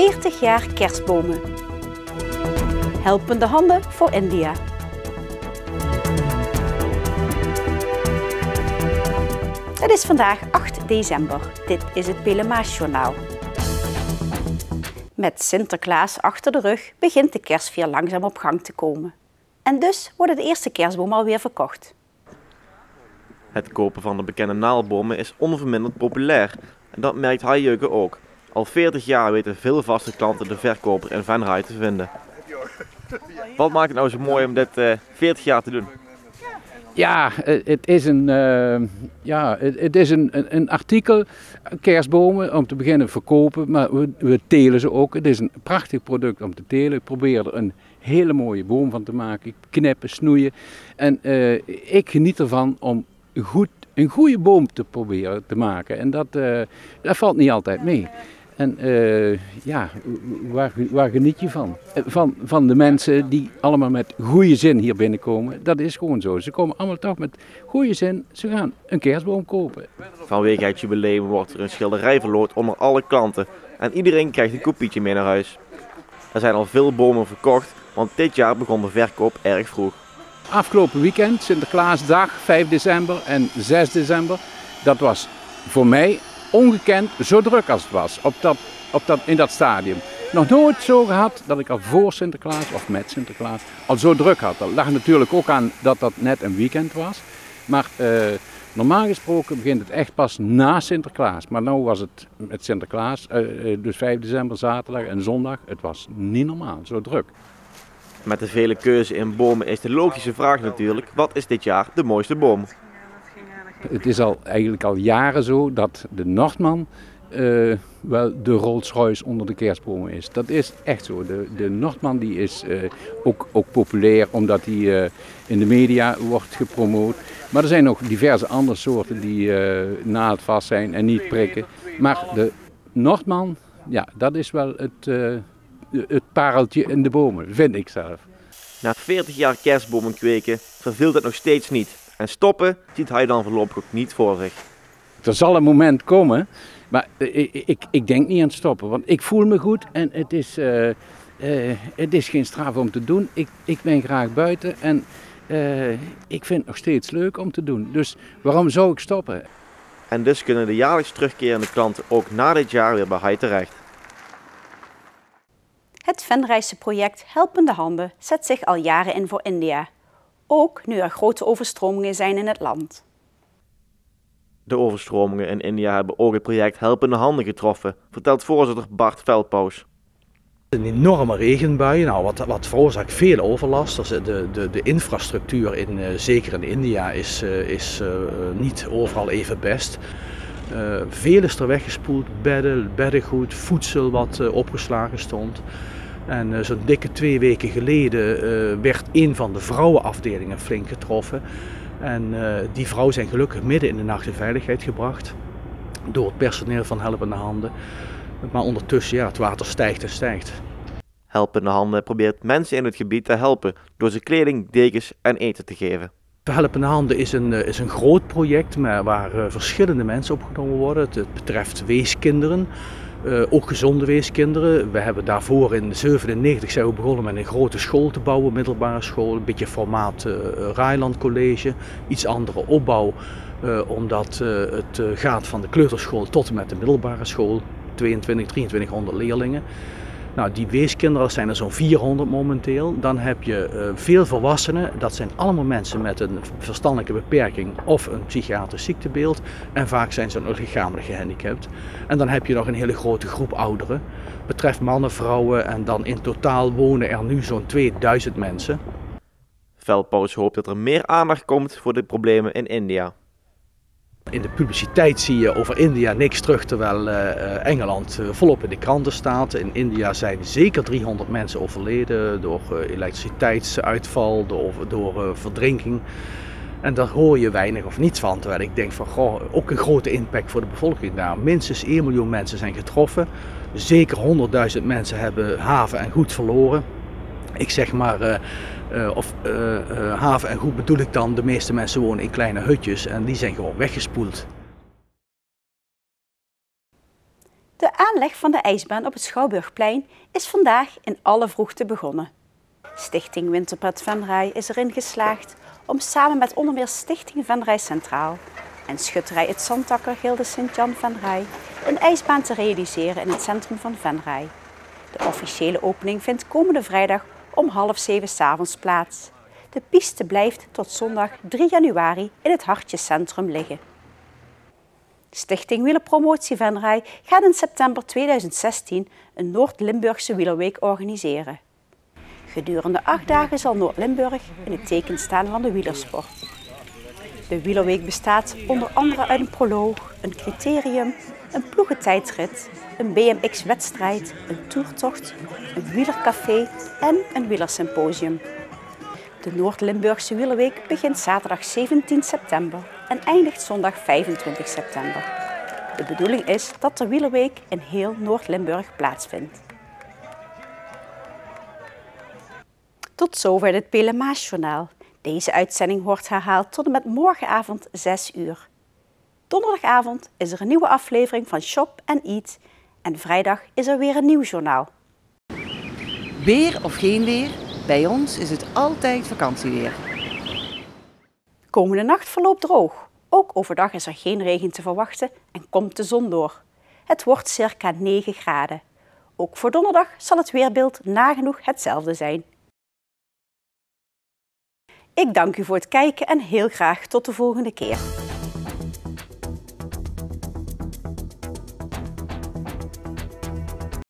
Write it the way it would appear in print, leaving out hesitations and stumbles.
40 jaar kerstbomen. Helpende handen voor India. Het is vandaag 8 december. Dit is het Pelemaasjournaal. Met Sinterklaas achter de rug begint de kerstvier langzaam op gang te komen. En dus worden de eerste kerstbomen alweer verkocht. Het kopen van de bekende naaldbomen is onverminderd populair. En dat merkt Haijeuke ook. Al 40 jaar weten veel vaste klanten de verkoper in Venray te vinden. Wat maakt het nou zo mooi om dit 40 jaar te doen? Ja, het is een artikel, kerstbomen, om te beginnen verkopen, maar we telen ze ook. Het is een prachtig product om te telen. Ik probeer er een hele mooie boom van te maken. Ik knippen, snoeien. En ik geniet ervan om een goede boom te proberen te maken. En dat valt niet altijd mee. En waar geniet je van? Van de mensen die allemaal met goede zin hier binnenkomen. Dat is gewoon zo. Ze komen allemaal toch met goede zin. Ze gaan een kerstboom kopen. Vanwege het jubileum wordt er een schilderij verloot onder alle klanten. En iedereen krijgt een kopietje mee naar huis. Er zijn al veel bomen verkocht, want dit jaar begon de verkoop erg vroeg. Afgelopen weekend, Sinterklaasdag, 5 december en 6 december. Dat was voor mij ongekend zo druk als het was in dat stadium. Nog nooit zo gehad dat ik al voor Sinterklaas of met Sinterklaas al zo druk had. Dat lag natuurlijk ook aan dat dat net een weekend was. Maar normaal gesproken begint het echt pas na Sinterklaas. Maar nu was het met Sinterklaas, dus 5 december, zaterdag en zondag. Het was niet normaal, zo druk. Met de vele keuze in bomen is de logische vraag natuurlijk, wat is dit jaar de mooiste boom? Het is eigenlijk al jaren zo dat de Nordman wel de Rolls-Royce onder de kerstbomen is. Dat is echt zo. De Nordman die is ook populair omdat hij in de media wordt gepromoot. Maar er zijn nog diverse andere soorten die naaldvast zijn en niet prikken. Maar de Nordman, ja, dat is wel het pareltje in de bomen, vind ik zelf. Na 40 jaar kerstbomen kweken verveelt het nog steeds niet. En stoppen ziet hij dan voorlopig ook niet voor zich. Er zal een moment komen, maar ik denk niet aan het stoppen. Want ik voel me goed en het is geen straf om te doen. Ik ben graag buiten en ik vind het nog steeds leuk om te doen. Dus waarom zou ik stoppen? En dus kunnen de jaarlijks terugkerende klanten ook na dit jaar weer bij Hai terecht. Het Venrayse project Helpende Handen zet zich al jaren in voor India. Ook nu er grote overstromingen zijn in het land. De overstromingen in India hebben ook het project Helpende Handen getroffen, vertelt voorzitter Bart Veldpaus. Een enorme regenbui, wat veroorzaakt veel overlast. Dus de infrastructuur, zeker in India, is niet overal even best. Veel is er weggespoeld, beddengoed, voedsel wat opgeslagen stond. En zo'n dikke 2 weken geleden werd een van de vrouwenafdelingen flink getroffen. En die vrouwen zijn gelukkig midden in de nacht in veiligheid gebracht door het personeel van Helpende Handen. Maar ondertussen, ja, het water stijgt en stijgt. Helpende Handen probeert mensen in het gebied te helpen door ze kleding, dekens en eten te geven. Helpende Handen is een groot project waar verschillende mensen opgenomen worden. Het betreft weeskinderen. Ook gezonde weeskinderen. We hebben daarvoor in 1997 zijn we begonnen met een grote school te bouwen, middelbare school, een beetje formaat Rijland College, iets andere opbouw, omdat het gaat van de kleuterschool tot en met de middelbare school, 2300 leerlingen. Nou, die weeskinderen, dat zijn er zo'n 400 momenteel. Dan heb je veel volwassenen, dat zijn allemaal mensen met een verstandelijke beperking of een psychiatrisch ziektebeeld. En vaak zijn ze ook lichamelijk gehandicapt. En dan heb je nog een hele grote groep ouderen. Betreft mannen, vrouwen en dan in totaal wonen er nu zo'n 2000 mensen. Veldpaus hoopt dat er meer aandacht komt voor de problemen in India. In de publiciteit zie je over India niks terug, terwijl Engeland volop in de kranten staat. In India zijn zeker 300 mensen overleden door elektriciteitsuitval, door verdrinking. En daar hoor je weinig of niets van, terwijl ik denk van, goh, ook een grote impact voor de bevolking daar. Minstens 1 miljoen mensen zijn getroffen, zeker 100.000 mensen hebben haven en goed verloren. Ik zeg maar, haven en goed bedoel ik dan, de meeste mensen wonen in kleine hutjes en die zijn gewoon weggespoeld. De aanleg van de ijsbaan op het Schouwburgplein is vandaag in alle vroegte begonnen. Stichting Winterpret Venray is erin geslaagd om samen met onder meer Stichting Venray Centraal en schutterij Het Zandtakker Gilde Sint-Jan Venray een ijsbaan te realiseren in het centrum van Venray. De officiële opening vindt komende vrijdag om 6:30 'avonds plaats. De piste blijft tot zondag 3 januari in het hartjescentrum liggen. Stichting Wielerpromotie Venray gaat in september 2016 een Noord-Limburgse wielerweek organiseren. Gedurende 8 dagen zal Noord-Limburg in het teken staan van de wielersport. De wielerweek bestaat onder andere uit een proloog, een criterium, een ploegentijdrit, een BMX-wedstrijd, een toertocht, een wielercafé en een wielersymposium. De Noord-Limburgse wielerweek begint zaterdag 17 september en eindigt zondag 25 september. De bedoeling is dat de wielerweek in heel Noord-Limburg plaatsvindt. Tot zover dit Pelemaasjournaal. Deze uitzending wordt herhaald tot en met morgenavond 6 uur. Donderdagavond is er een nieuwe aflevering van Shop & Eat en vrijdag is er weer een nieuw journaal. Weer of geen weer, bij ons is het altijd vakantieweer. Komende nacht verloopt droog. Ook overdag is er geen regen te verwachten en komt de zon door. Het wordt circa 9 graden. Ook voor donderdag zal het weerbeeld nagenoeg hetzelfde zijn. Ik dank u voor het kijken en heel graag tot de volgende keer.